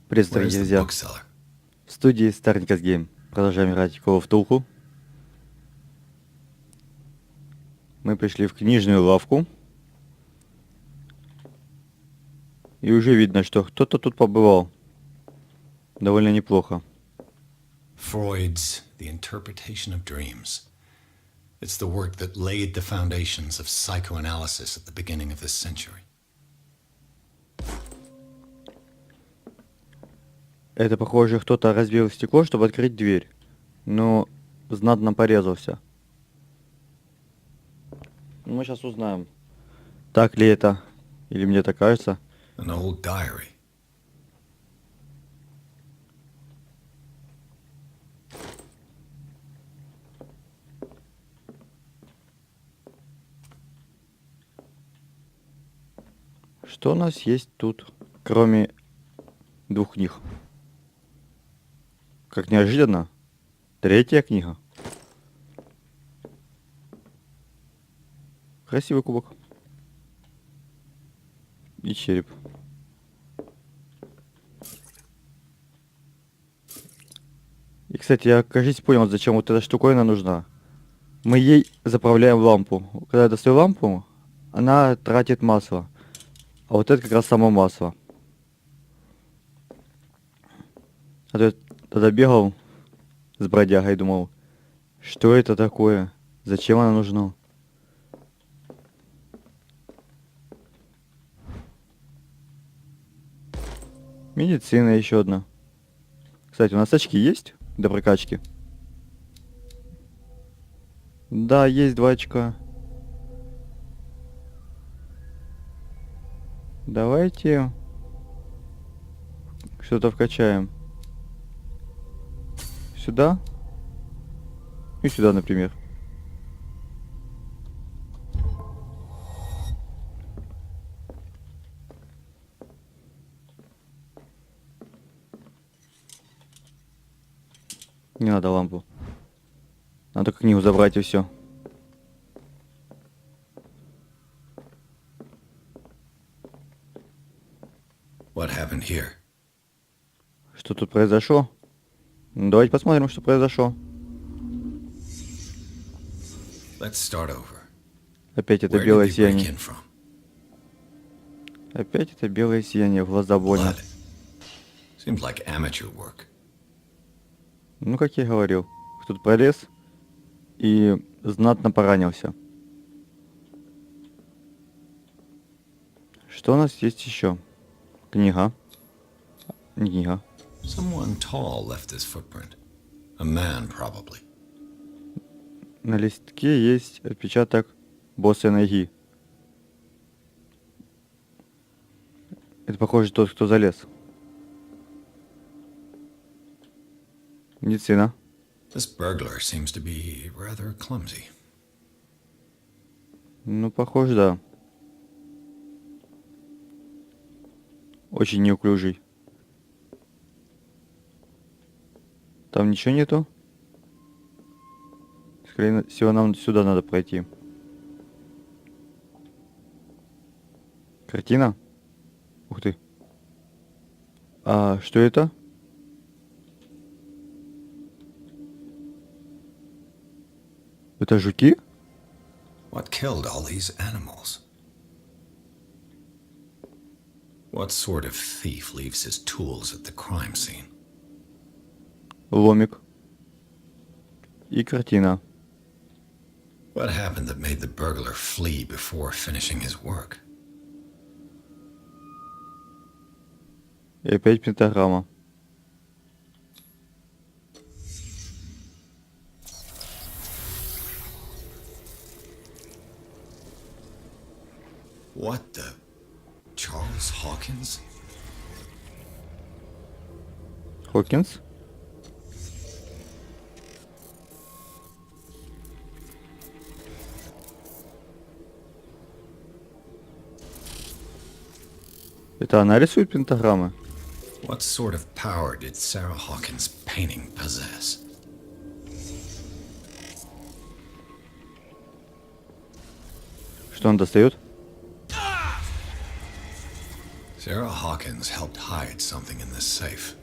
Привет, дорогие друзья. В студии StarNicosGame. Продолжаем играть в Cthulhu. Мы пришли в книжную лавку. И уже видно, что кто-то тут побывал. Довольно неплохо. Freud's The Interpretation of Dreams. It's the work that laid the foundations of psychoanalysis at the beginning of this century. Это, похоже, кто-то разбил стекло, чтобы открыть дверь. Но знатно порезался. Мы сейчас узнаем, так ли это, или мне так кажется. An old diary. Что у нас есть тут, кроме двух книг? Как неожиданно. Третья книга. Красивый кубок. И череп. И, кстати, я, кажется, понял, зачем вот эта штуковина нужна. Мы ей заправляем лампу. Когда я достаю лампу, она тратит масло. А вот это как раз само масло. А то я тогда бегал с бродягой и думал, что это такое? Зачем она нужна? Медицина еще одна. Кстати, у нас очки есть до прокачки? Да, есть 2 очка. Давайте что-то вкачаем. Сюда. И сюда, например. Не надо лампу. Надо только книгу забрать и все. What happened here? Что тут произошло? Ну, давайте посмотрим, что произошло. Let's start over. Опять это Where did белое they break сияние. in from? Опять это белое сияние, в глаза больно. Blood. Seems like amateur work. Ну, как я и говорил, кто-то пролез и знатно поранился. Что у нас есть еще? Книга. Не книга. Someone tall left this footprint. A man, probably. На листке есть отпечаток босой ноги. Это, похоже, тот, кто залез. Медицина. This burglar seems to be rather clumsy. Ну, похоже, да. Очень неуклюжий. Там ничего нету? Скорее всего, нам сюда надо пройти. Картина? Ух ты. А что это? Это жуки? What killed all these animals? What sort of thief leaves his tools at the crime scene? Ломик. И картина. What happened that made the burglar flee before finishing his work? И опять пентаграмма. What the? Charles Hawkins? Хокинс. Это она рисует пентаграммы? What sort of power did Sarah Hawkins' painting possess? Что он достает? Sarah Hawkins helped hide something in this safe.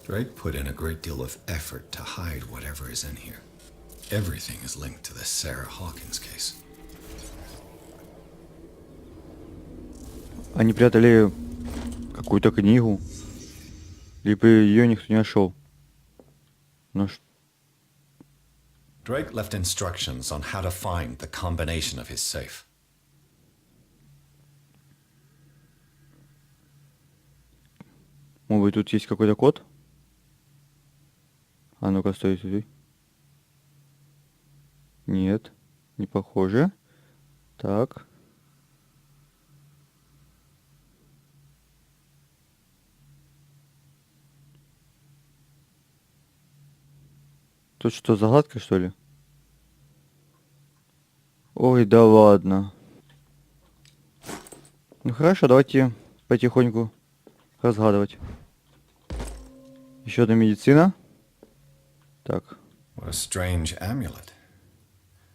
Drake put in a great deal of effort to hide whatever is in here. Everything is linked to the Sarah Hawkins case. Они прятали какую-то книгу, либо ее никто не нашел. Ну, Drake left instructions on how to find the combination of his safe. может быть, тут есть какой-то код? А ну-ка, стой. Нет, не похоже. Так. Тут что, загадка, что ли? Ой, да ладно. Ну хорошо, давайте потихоньку разгадывать. Еще одна медицина. Так. What a strange amulet.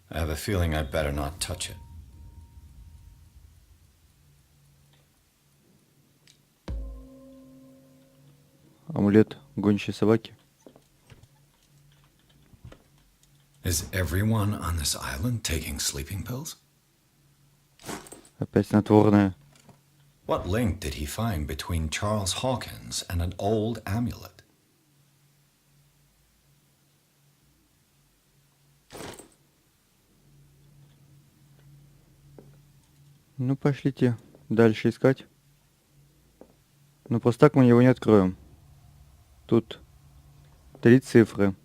I have a feeling I'd better not touch it. Амулет гончей собаки. Is everyone on this island taking sleeping pills? Опять снотворное. What link did he find between Charles Hawkins and an old amulet? Ну, пошлите дальше искать. Ну, просто так мы его не откроем. Тут 3 цифры.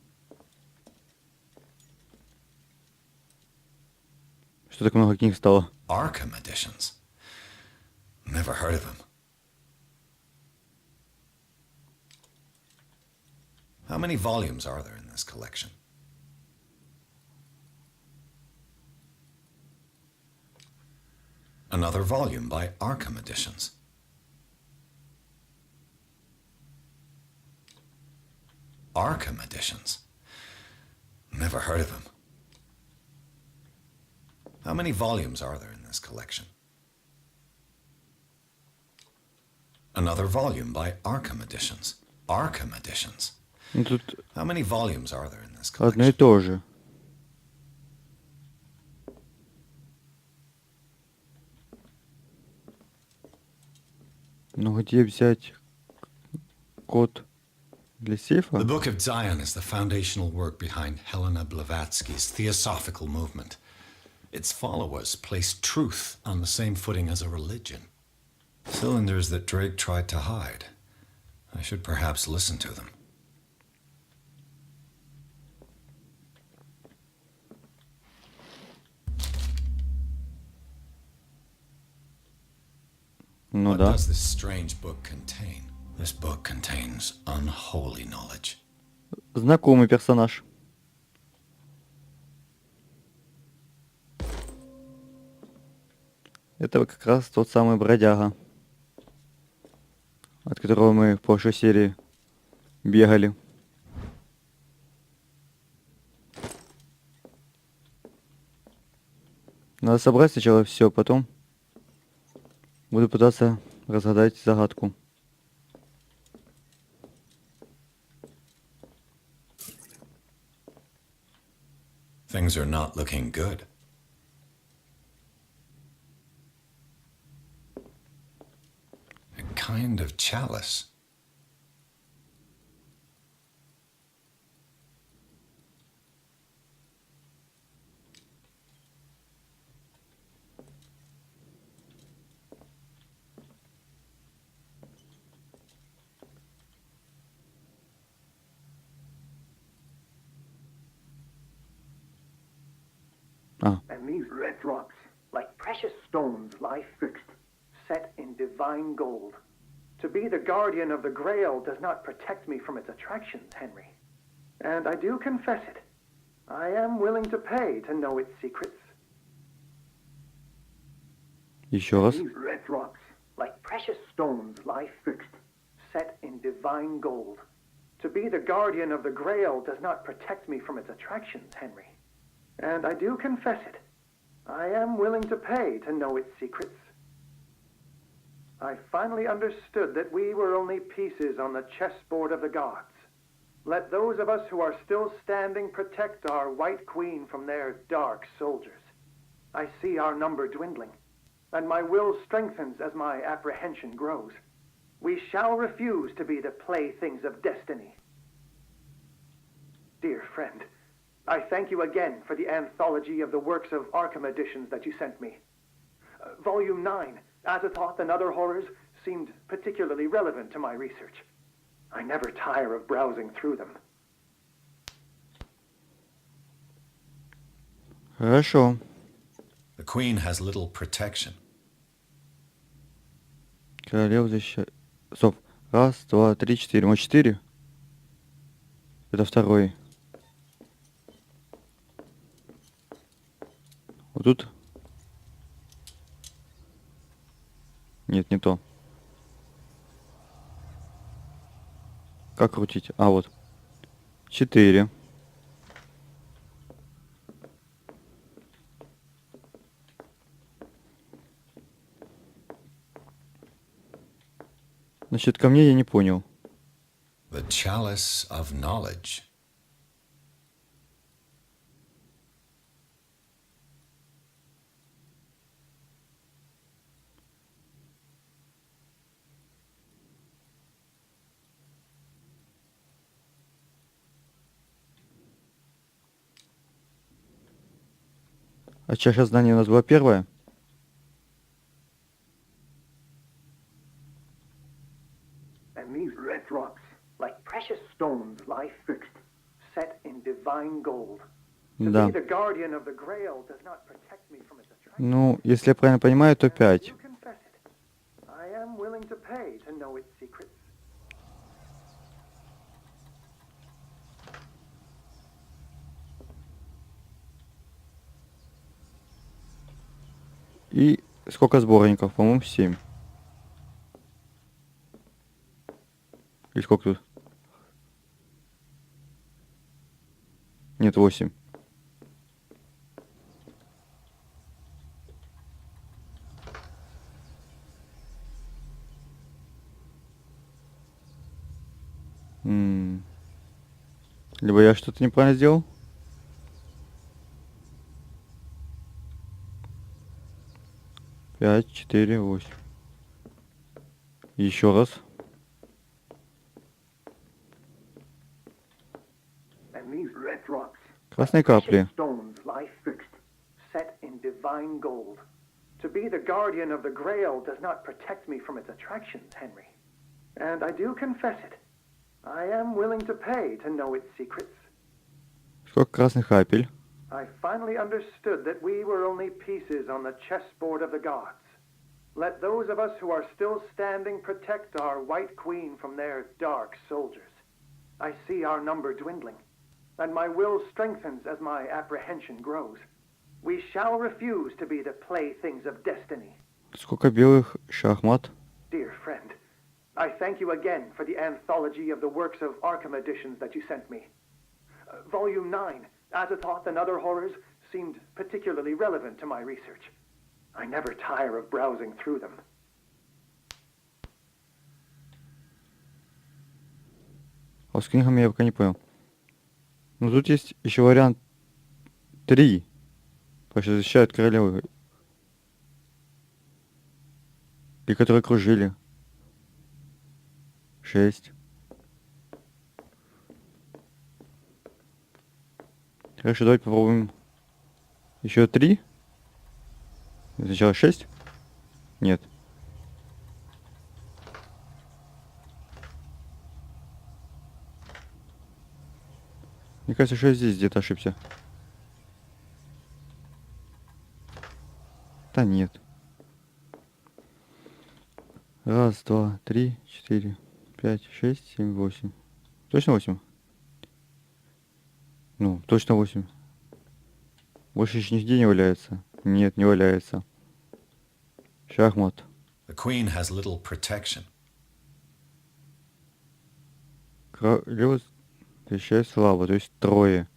Что так много книг стало? Arkham editions. Never heard of him. How many volumes are there in this collection? Another volume by Arkham Editions. Arkham Editions. Never heard of him. How many volumes are there in this collection? Another volume by Arkham Editions. Arkham Editions. Ну, тут How many volumes are there in this одно и collection? то же. Ну, где взять код для сейфа? The Book of Zion is the foundational work behind Helena Blavatsky's Theosophical movement. Its followers placed truth on the same footing as a religion. Cylinders that Drake tried to hide. I should perhaps listen to them. Ну What да. does this strange book contain? This book contains unholy knowledge. Знакомый персонаж. Это как раз тот самый бродяга, от которого мы в прошлой серии бегали. Надо собрать сначала все, потом буду пытаться разгадать загадку. Things are not looking good. A kind of chalice. And these red drops, like precious stones, lie fixed, set in divine gold. To be the guardian of the Grail does not protect me from its attractions, Henry. And I do confess it. I am willing to pay to know its secrets. Еще раз. These red drops, like precious stones, lie fixed, set in divine gold. To be the guardian of the Grail does not protect me from its attractions, Henry. And I do confess it. I am willing to pay to know its secrets. I finally understood that we were only pieces on the chessboard of the gods. Let those of us who are still standing protect our White Queen from their dark soldiers. I see our number dwindling, and my will strengthens as my apprehension grows. We shall refuse to be the playthings of destiny. Dear friend, I thank you again for the anthology of the works of Arkham editions that you sent me. Volume 9, Azathoth and Other Horrors, seemed particularly relevant to my research. I never tire of browsing through them. Хорошо. The Queen has little protection. Королева защищает. Стоп. Раз, два, три, четыре. Вот 4. Это второй. Вот тут. Нет, не то. Как крутить? А, вот. 4. Насчет камней я не понял. The Chalice of Knowledge. А чаша знаний у нас была первая? And these red drops, like precious stones, lie fixed, set in divine gold. To Да. be the guardian of the Grail does not protect me from its attractions. Ну, если я правильно понимаю, то 5. You confess it. I am willing to pay to know its secrets. И сколько сборников? По-моему, 7. Или сколько тут? Нет, 8. Либо я что-то неправильно сделал? Пять, 4, 8. Еще раз. And these red drops, Красные капли. precious stones, lie fixed, set in divine gold. To be the guardian of the Grail does not protect me from its attractions, Henry. And I do confess it. I am willing to pay to know its secrets. Сколько красных капель? I finally understood that we were only pieces on the chessboard of the gods. Let those of us who are still standing protect our White Queen from their dark soldiers. I see our number dwindling, and my will strengthens as my apprehension grows. We shall refuse to be the playthings of destiny. Сколько белых шахмат? Dear friend, I thank you again for the anthology of the works of Arkham editions that you sent me. Volume 9, Azathoth and Other Horrors, seemed particularly relevant to my research. I never tire of browsing through them. А с книгами я пока не понял. Ну тут есть еще вариант 3. Потому что защищают королевы. И которые кружили. 6. Хорошо, давайте попробуем еще 3. Сначала 6? Нет. Мне кажется, что я здесь где-то ошибся. Да нет. Раз, два, три, 4, 5, 6, 7, 8. Точно 8? Ну, точно 8. Больше еще нигде не валяется. Нет, не валяется. Шахмат. The Queen has little protection. Королева вещает слава, то есть трое.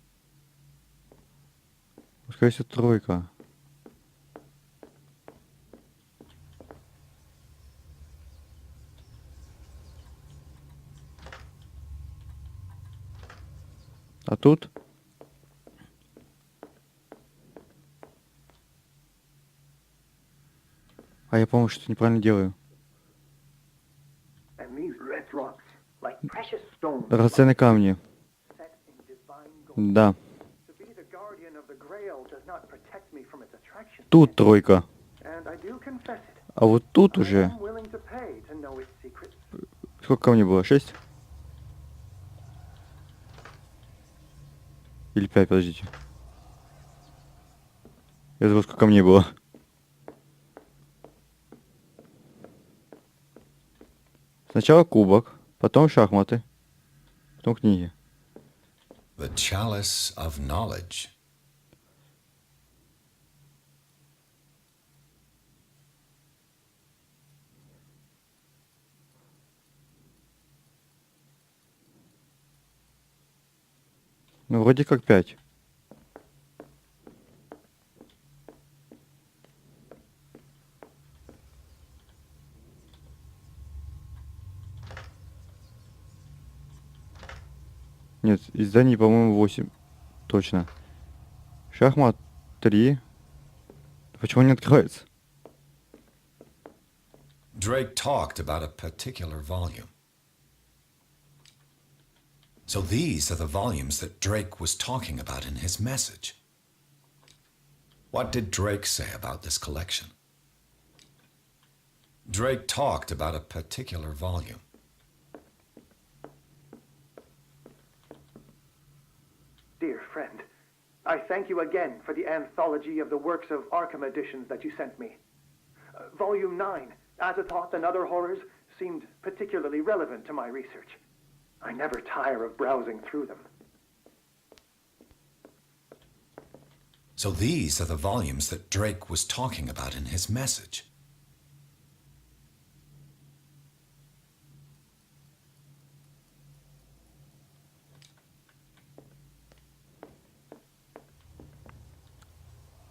Пускай это тройка. А тут? А я, по-моему, что-то неправильно делаю. And these red rocks, like precious stones, Драгоценные камни. set in divine gold. Да. To be the guardian of the Grail does not protect me from its attraction. Тут тройка. And I do confess it. А вот тут I уже... am willing to pay to know its secrets. Сколько камней было? 6? Или 5, подождите. Я забыл, сколько камней было. Сначала кубок, потом шахматы, потом книги. The chalice of knowledge. Ну, вроде как 5. Нет, изданий, по-моему, 8. Точно. Шахмат 3. Почему не открывается? Drake talked about a particular volume. So these are the volumes that Drake was talking about in his message. What did Drake say about this collection? Drake talked about a particular volume. Dear friend, I thank you again for the anthology of the works of Arkham editions that you sent me. Volume 9, Azathoth and Other Horrors, seemed particularly relevant to my research. I never tire of browsing through them. So these are the volumes that Drake was talking about in his message.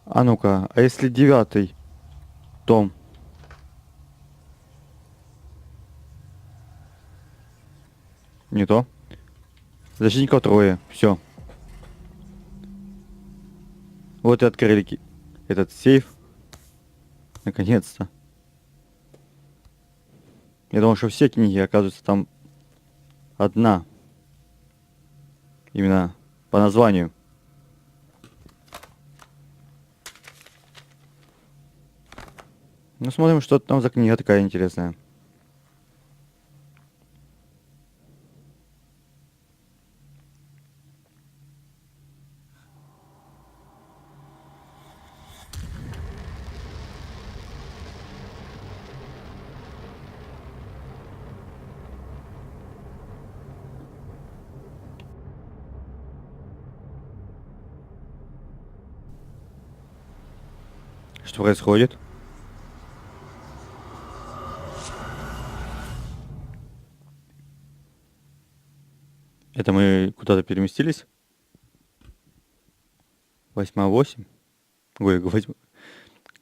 А ну-ка, а если 9 том? Не то. Защитников 3. Все. Вот и открыли этот сейф. Наконец-то. Я думал, что все книги, оказывается, там одна. Именно по названию. Ну, смотрим, что там за книга такая интересная. Что происходит? Это мы куда-то переместились? 8-8. Ой,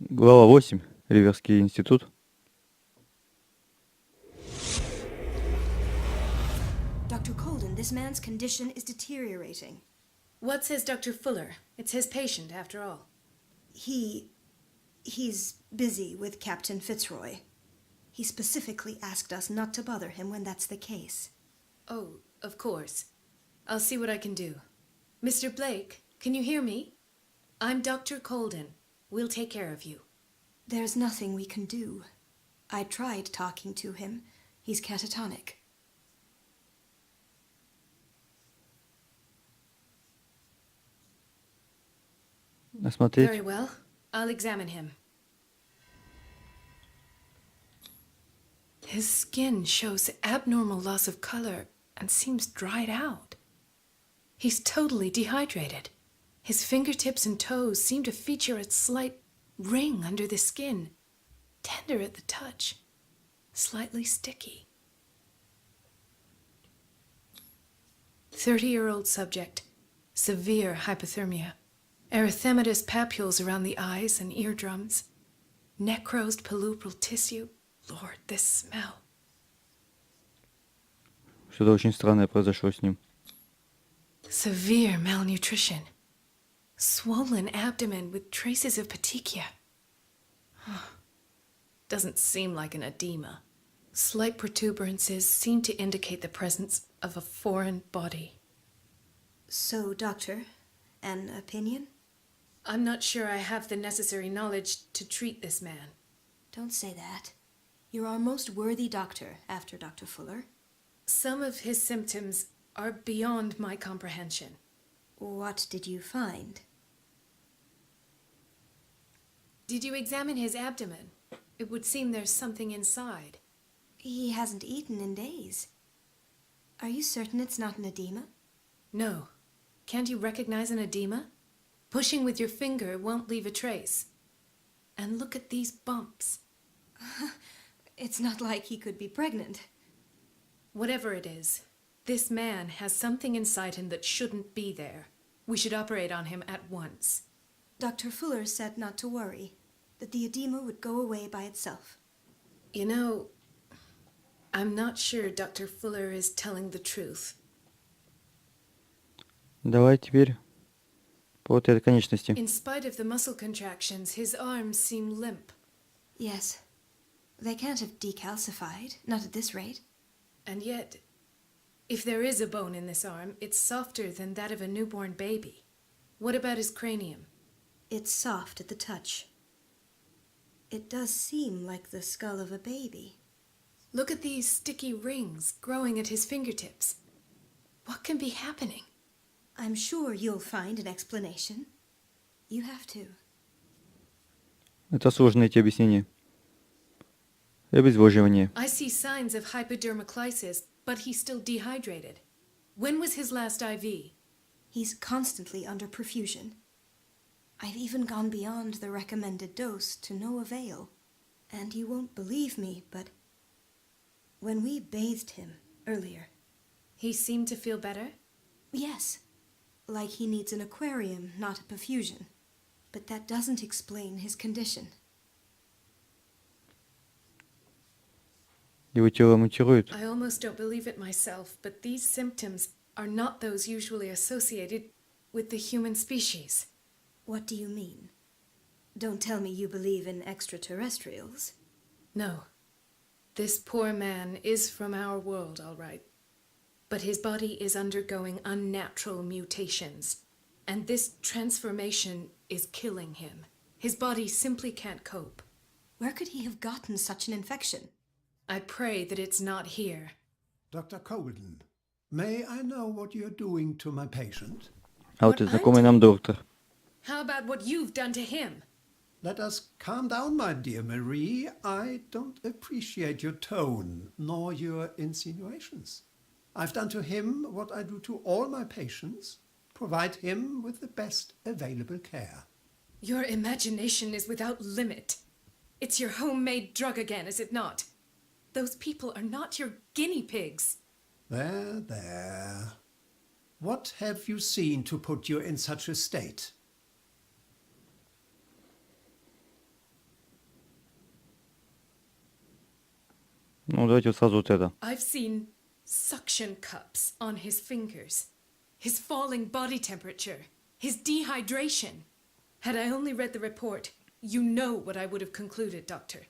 глава 8. Риверский институт. Dr. Colden, this man's condition is deteriorating. What says Dr. Fuller? It's his patient, after all. He's busy with Captain Fitzroy. He specifically asked us not to bother him when that's the case. Oh, of course. I'll see what I can do. Mr. Blake, can you hear me? I'm Dr. Colden. We'll take care of you. There's nothing we can do. I tried talking to him. He's catatonic. Смотреть. Very well. I'll examine him. His skin shows abnormal loss of color and seems dried out. He's totally dehydrated. His fingertips and toes seem to feature a slight ring under the skin, tender at the touch, slightly sticky. 30-year-old subject. Severe hypothermia. Erythematous papules around the eyes and eardrums. Necrosed palpebral tissue. Lord, this smell. Что-то очень странное произошло с ним. Severe malnutrition. Swollen abdomen with traces of petechia. Doesn't seem like an edema. Slight protuberances seem to indicate the presence of a foreign body. So, Doctor, an opinion? I'm not sure I have the necessary knowledge to treat this man. Don't say that. You're our most worthy doctor after Dr. Fuller. Some of his symptoms are beyond my comprehension. What did you find? Did you examine his abdomen? It would seem there's something inside. He hasn't eaten in days. Are you certain it's not an edema? No. Can't you recognize an edema? Pushing with your finger won't leave a trace. And look at these bumps. It's not like he could be pregnant. Whatever it is, this man has something inside him that shouldn't be there. We should operate on him at once. Dr. Fuller said not to worry, that the edema would go away by itself. You know, I'm not sure Dr. Fuller is telling the truth. Давай теперь по вот этой конечности. In spite of the muscle contractions, his arms seem limp. Yes. They can't have decalcified, not at this rate. And yet, if there is a bone in this arm, it's softer than that of a newborn baby. What about his cranium? It's soft at the touch. It does seem like the skull of a baby. Look at these sticky rings growing at his fingertips. What can be happening? I'm sure you'll find an explanation. You have to. Это сложно найти объяснение. Обезвоживание. I see signs of hypodermoclysis, but he's still dehydrated. When was his last IV? He's constantly under perfusion. I've even gone beyond the recommended dose to no avail. And you won't believe me, but when we bathed him earlier... He seemed to feel better? Yes, like he needs an aquarium, not a perfusion. But that doesn't explain his condition. Его тело мутирует. I almost don't believe it myself, but these symptoms are not those usually associated with the human species. What do you mean? Don't tell me you believe in extraterrestrials. No. This poor man is from our world, all right. But his body is undergoing unnatural mutations, and this transformation is killing him. His body simply can't cope. Where could he have gotten such an infection? I pray that it's not here. Dr. Colden, may I know what you're doing to my patient? А вот и знакомый нам доктор. How about what you've done to him? Let us calm down, my dear Marie. I don't appreciate your tone, nor your insinuations. I've done to him what I do to all my patients, provide him with the best available care. Your imagination is without limit. It's your homemade drug again, is it not? Those people are not your guinea pigs. There, there. What have you seen to put you in such a state? Ну, давайте вот сразу вот это. I've seen suction cups on his fingers, his falling body temperature, his dehydration. Had I only read the report, you know what I would have concluded, Doctor.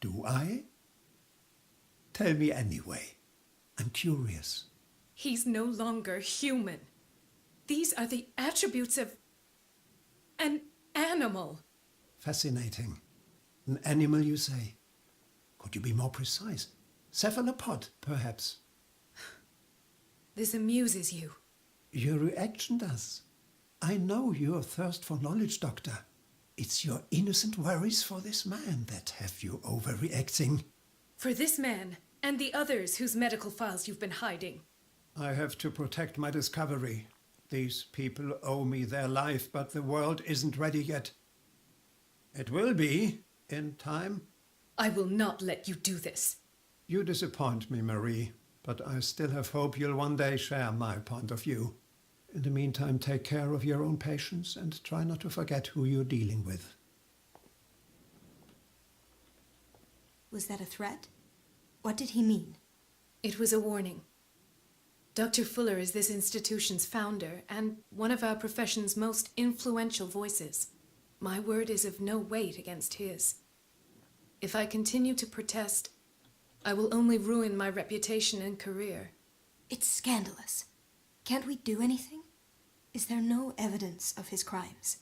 Do I? Tell me anyway. I'm curious. He's no longer human. These are the attributes of an animal. Fascinating. An animal, you say? Could you be more precise? Cephalopod, perhaps? This amuses you. Your reaction does. I know your thirst for knowledge, Doctor. It's your innocent worries for this man that have you overreacting. For this man and the others whose medical files you've been hiding. I have to protect my discovery. These people owe me their life, but the world isn't ready yet. It will be, in time. I will not let you do this. You disappoint me, Marie. but I still have hope you'll one day share my point of view. In the meantime, take care of your own patients and try not to forget who you're dealing with. Was that a threat? What did he mean? It was a warning. Dr. Fuller is this institution's founder and one of our profession's most influential voices. My word is of no weight against his. If I continue to protest, I will only ruin my reputation and career. It's scandalous. Can't we do anything? Is there no evidence of his crimes?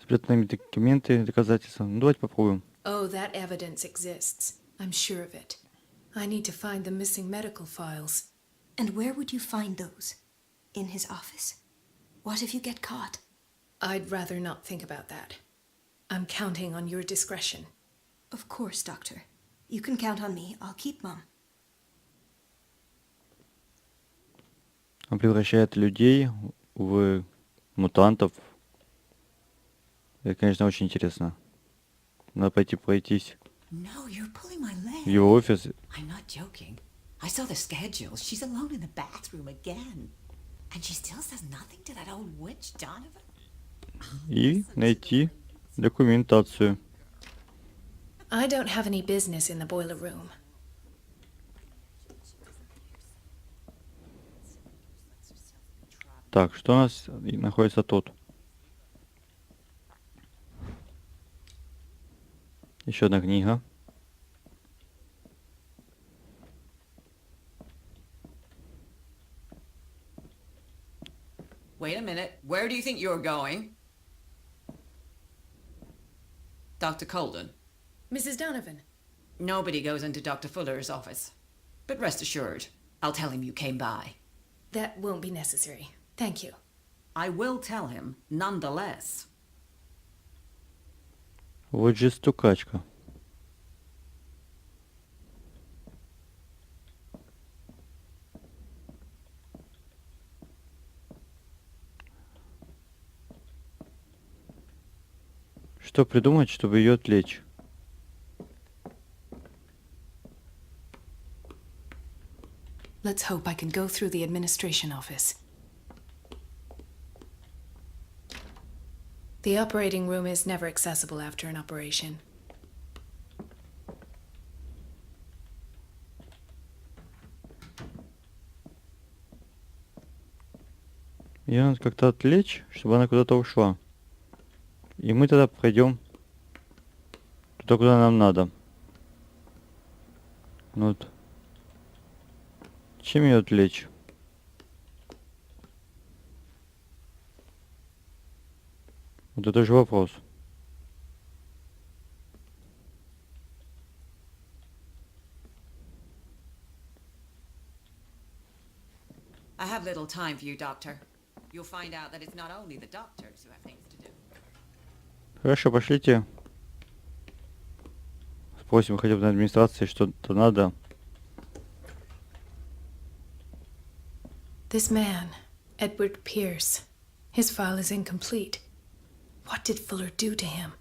Спрятанные документы, доказательства. Ну, давайте попробуем. Oh, that evidence exists. I'm sure of it. I need to find the missing medical files. And where would you find those? In his office? What if you get caught? I'd rather not think about that. I'm counting on your discretion. Of course, Doctor. You can count on me. I'll keep Mum. Он превращает людей в мутантов. Это, конечно, очень интересно. Надо пойти пройтись No, you're pulling my в leg. его офис. I'm not joking. I saw the schedule. She's alone in the bathroom again. And she still says nothing to that old witch, Donovan. И найти документацию. I don't have any business in the boiler room. Так, что у нас находится тут? Еще одна книга. Wait a minute. Where do you think you're going? Dr. Colden. Mrs. Donovan. Nobody goes into Dr. Fuller's office. But rest assured, I'll tell him you came by. That won't be necessary. Thank you. I will tell him nonetheless. Вот же стукачка. Что придумать, чтобы ее отвлечь? Let's hope I can go through the administration office. The operating room is never accessible after an operation. Ее надо как-то отвлечь, чтобы она куда-то ушла. И мы тогда пройдем туда, куда нам надо. Ну вот. Чем ее отвлечь? Вот это же вопрос. I have little time for you, Doctor. You'll find out that it's not only the doctors who have things to do. Хорошо, пошлите. Спросим хотя бы на администрации, что-то надо. This man, Edward Pierce, his file is incomplete. What did Fuller do to him?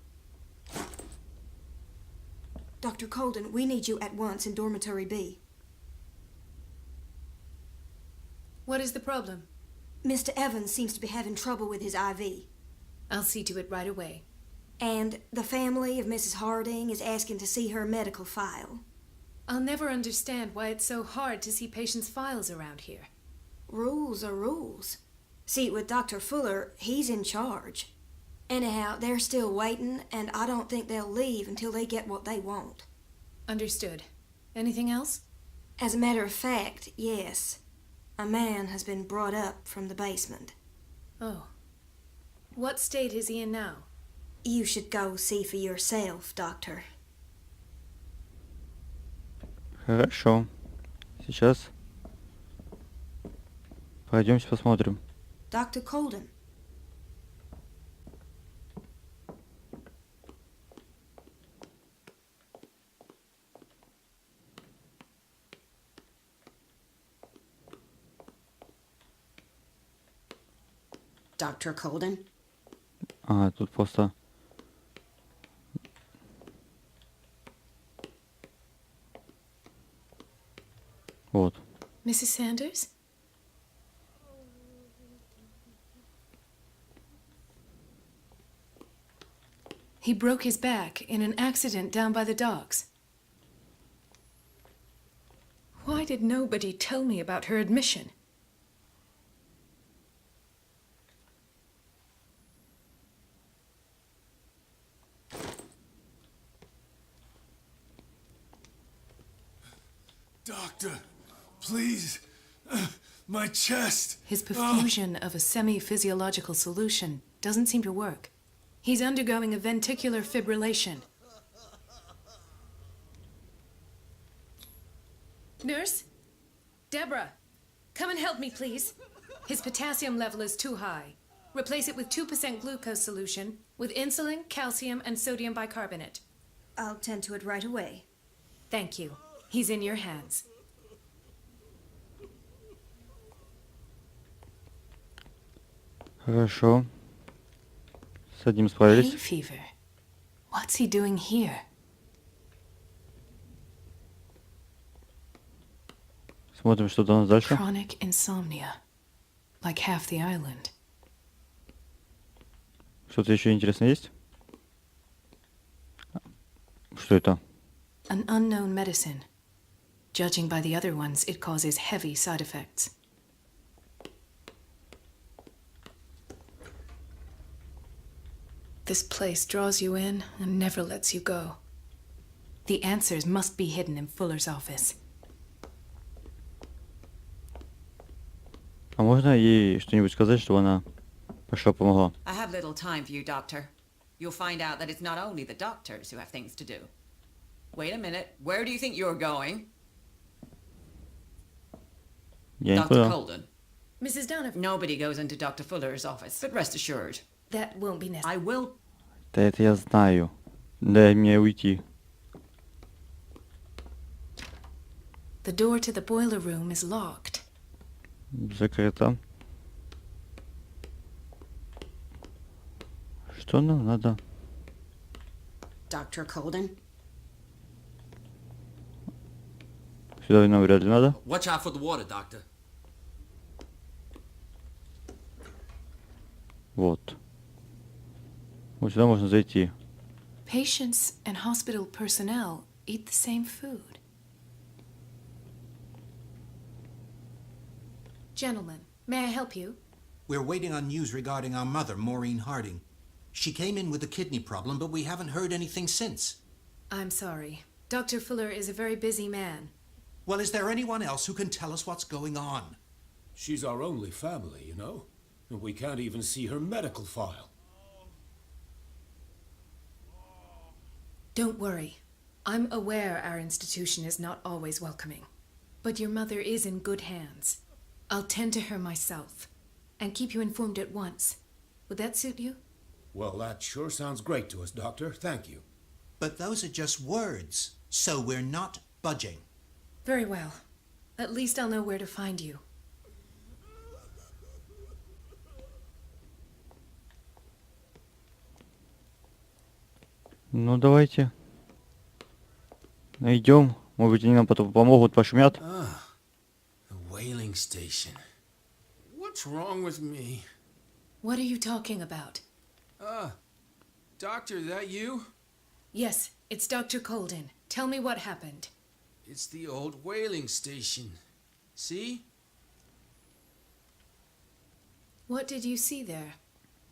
Dr. Colden, we need you at once in Dormitory B. What is the problem? Mr. Evans seems to be having trouble with his IV. I'll see to it right away. And the family of Mrs. Harding is asking to see her medical file. I'll never understand why it's so hard to see patients' files around here. Rules are rules. See, with Dr. Fuller, he's in charge. Anyhow, they're still waiting, and I don't think they'll leave until they get what they want. Understood. Anything else? As a matter of fact, yes. A man has been brought up from the basement. Oh. What state is he in now? You should go see for yourself, Doctor. Хорошо. Сейчас пройдемся посмотрим. Dr. Colden. Dr. Colden? А, тут просто... Вот. Mrs. Sanders? He broke his back in an accident down by the docks. Why did nobody tell me about her admission? Doctor, please. My chest. His perfusion of a semi-physiological solution doesn't seem to work. He's undergoing a ventricular fibrillation. Nurse? Deborah, come and help me, please. His potassium level is too high. Replace it with 2% glucose solution with insulin, calcium, and sodium bicarbonate. I'll tend to it right away. Thank you. He's in your hands. Хорошо. С одним Hay справились. fever. What's he doing here? Смотрим, что там дальше. Chronic insomnia. Like half the island. Что-то еще интересное есть? Что это? An unknown medicine. Judging by the other ones, it causes heavy side effects. This place draws you in and never lets you go. The answers must be hidden in Fuller's office. А можно ей что-нибудь сказать, чтобы она пошла помогла? I have little time for you, Doctor. You'll find out that it's not only the doctors who have things to do. Wait a minute. Where do you think you're going? Я не Dr. понял. Colden. Mrs. Donovan, Nobody goes into Dr. Fuller's office, but rest assured, that won't be necessary. I will. Да это я знаю. Дай мне уйти. The door to the boiler room is locked. Закрыто. Что нам надо? Dr. Colden? Сюда нам вряд ли надо. Watch out for the water, Doctor. Вот. Вот сюда можно зайти. Patients and hospital personnel eat the same food. Gentlemen, may I help you? We're waiting on news regarding our mother, Maureen Harding. She came in with a kidney problem, but we haven't heard anything since. I'm sorry. Dr. Fuller is a very busy man. Well, is there anyone else who can tell us what's going on? She's our only family, you know? And we can't even see her medical file. Don't worry. I'm aware our institution is not always welcoming. But your mother is in good hands. I'll tend to her myself and keep you informed at once. Would that suit you? Well, that sure sounds great to us, Doctor. Thank you. But those are just words, so we're not budging. Very well. At least I'll know where to find you. Ну давайте. Найдем. Может быть, они нам потом помогут, пошумят. The whaling station. What's wrong with me? What are you talking about? Doctor, that you? Yes, it's Dr. Colden. Tell me what happened. It's the old whaling station. See? What did you see there?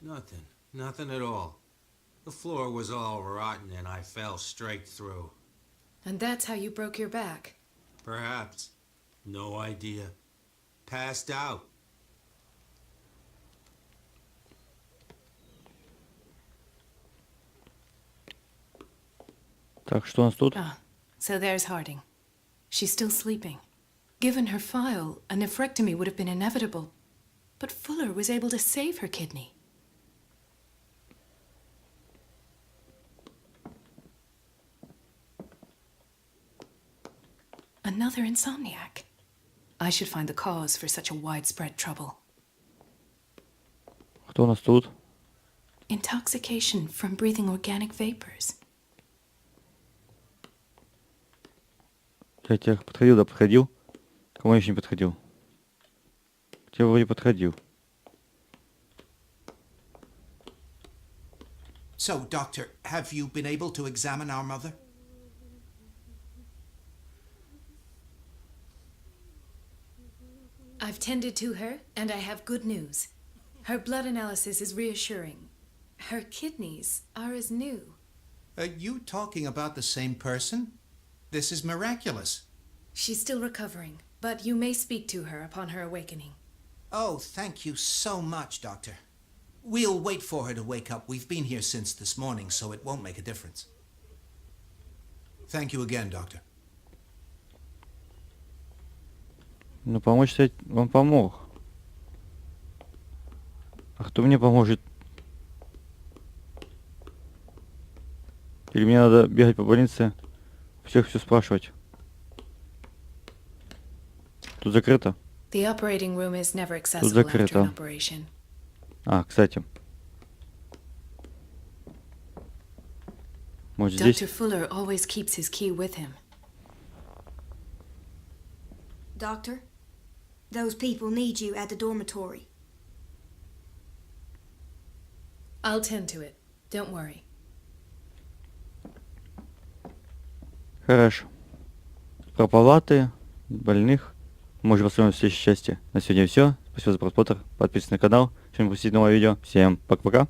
Nothing. Nothing at all. The floor was all rotten and I fell straight through. And that's how you broke your back. Perhaps. No idea. Passed out. Так, что у нас тут? Ah, so there's Harding. She's still sleeping. Given her file, a nephrectomy would have been inevitable. But Fuller was able to save her kidney. Another insomniac. I should find the cause for such a widespread trouble. Кто у нас тут? Intoxication from breathing organic vapors. Я тебе подходил, да, подходил. Кому я еще не подходил? Тебе вроде подходил. So, Doctor, have you been able to examine our mother? I've tended to her, and I have good news. Her blood analysis is reassuring. Her kidneys are as new. Are you talking about the same person? This is miraculous. She's still recovering, but you may speak to her upon her awakening. Oh, thank you so much, Doctor. We'll wait for her to wake up. We've been here since this morning, so it won't make a difference. Thank you again, Doctor. Ну, помочь он помог. А кто мне поможет? Или мне надо бегать по больнице, всех все спрашивать? Тут закрыто. The operating room is never Тут accessible after закрыто. an operation. А, кстати. Может здесь? Dr. Fuller always keeps his key with him. Doctor, those people need you at the dormitory. I'll tend to it. Don't worry. Хорошо. Про палаты, больных. Мы уже посмотрим в следующей части. На сегодня все. Спасибо за просмотр. Подписывайтесь на канал. Чтобы не пропустить новое видео. Всем пока-пока.